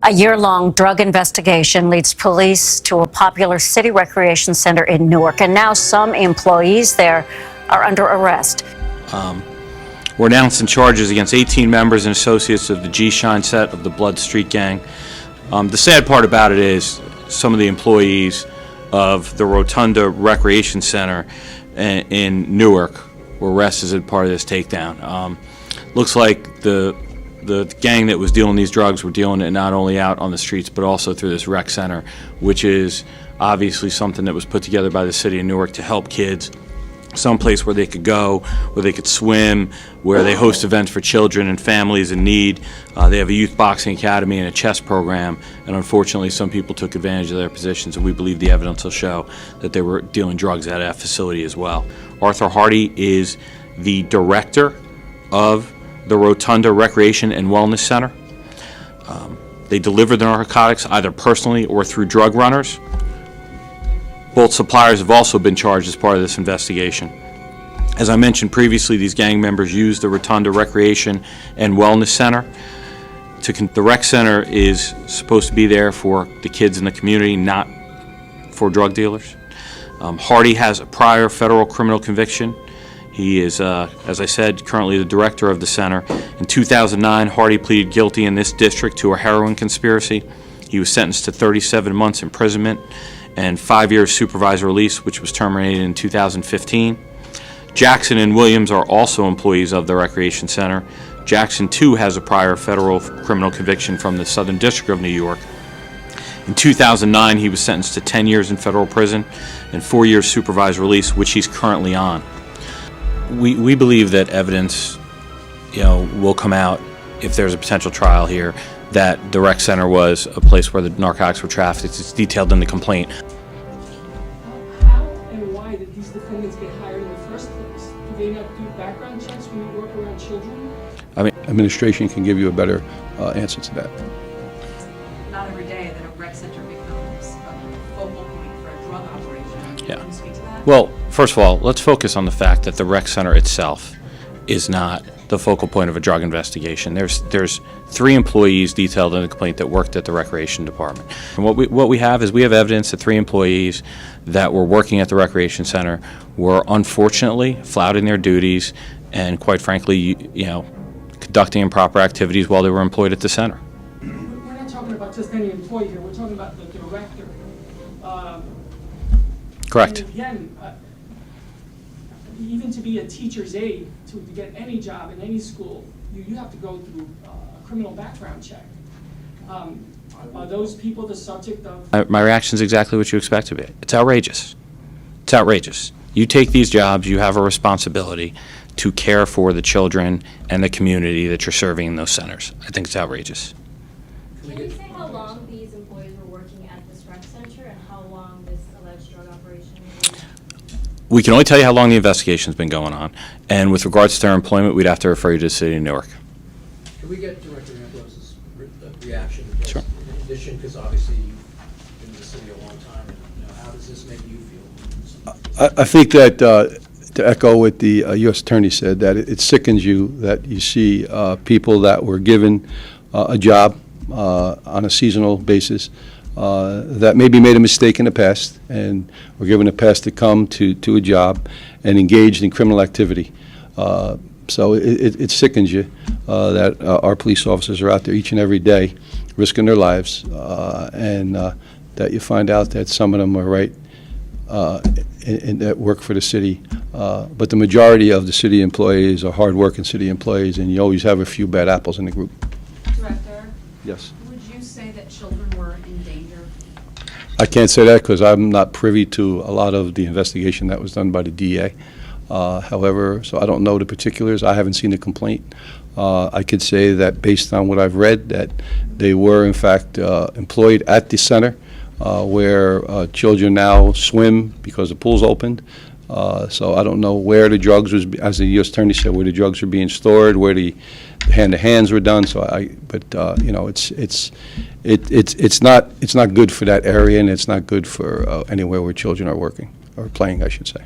A year-long drug investigation leads police to a popular city recreation center in Newark, and now some employees there are under arrest. We're announcing charges against 18 members and associates of the G-Shine set of the Blood Street Gang. The sad part about it is some of the employees of the Rotunda Recreation Center in Newark were arrested as part of this takedown. Looks like the gang that was dealing these drugs were dealing it not only out on the streets but also through this rec center, which is obviously something that was put together by the city of Newark to help kids, someplace where they could go, where they could swim, where they host events for children and families in need. They have a youth boxing academy and a chess program, and unfortunately some people took advantage of their positions, and we believe the evidence will show that they were dealing drugs at that facility as well. Arthur Hardy is the director of the Rotunda Recreation and Wellness Center. They deliver the narcotics either personally or through drug runners. Both suppliers have also been charged as part of this investigation. As I mentioned previously, these gang members used the Rotunda Recreation and Wellness Center. The rec center is supposed to be there for the kids in the community, not for drug dealers. Hardy has a prior federal criminal conviction. He is, as I said, currently the director of the center. In 2009, Hardy pleaded guilty in this district to a heroin conspiracy. He was sentenced to 37 months imprisonment and 5 years supervised release, which was terminated in 2015. Jackson and Williams are also employees of the Recreation Center. Jackson, too, has a prior federal criminal conviction from the Southern District of New York. In 2009, he was sentenced to 10 years in federal prison and 4 years supervised release, which he's currently on. We believe that evidence, will come out if there's a potential trial here that the rec center was a place where the narcotics were trafficked. It's detailed in the complaint. How and why did these defendants get hired in the first place? Do they not do background checks when you work around children? I mean, administration can give you a better answer to that. Not every day that a rec center becomes a focal point for a drug operation. Yeah. Can you speak to that? Well, first of all, let's focus on the fact that the rec center itself is not the focal point of a drug investigation. There's 3 employees detailed in the complaint that worked at the recreation department. And what we have is we have evidence that 3 employees that were working at the recreation center were unfortunately flouting their duties and, quite frankly, conducting improper activities while they were employed at the center. We're not talking about just any employee here. We're talking about the director. Correct. And again, even to be a teacher's aide, to get any job in any school, you have to go through a criminal background check. Are those people the subject of? My reaction is exactly what you expect to be. It's outrageous. It's outrageous. You take these jobs, you have a responsibility to care for the children and the community that you're serving in those centers. I think it's outrageous. Can you say how long these employees were working at this rec center and how long this alleged drug operation was? We can only tell you how long the investigation's been going on, and with regards to their employment, we'd have to refer you to the city of Newark. Can we get Director Ambrose's reaction to this? Sure. In addition, because obviously you've been in the city a long time, and how does this make you feel? I think that, to echo what the U.S. Attorney said, that it sickens you that you see people that were given a job on a seasonal basis that maybe made a mistake in the past and were given a pass to come to a job and engaged in criminal activity. So it sickens you that our police officers are out there each and every day risking their lives, and that you find out that some of them are right that work for the city. But the majority of the city employees are hard-working city employees, and you always have a few bad apples in the group. Director, Yes. would you say that children were in danger? I can't say that because I'm not privy to a lot of the investigation that was done by the DA. However, so I don't know the particulars. I haven't seen the complaint. I could say that based on what I've read, that they were in fact employed at the center where children now swim because the pool's opened. So I don't know where the drugs was, as the U.S. Attorney said, where the drugs were being stored, where the hand-to-hands were done. So it's not good for that area, and it's not good for anywhere where children are working or playing, I should say.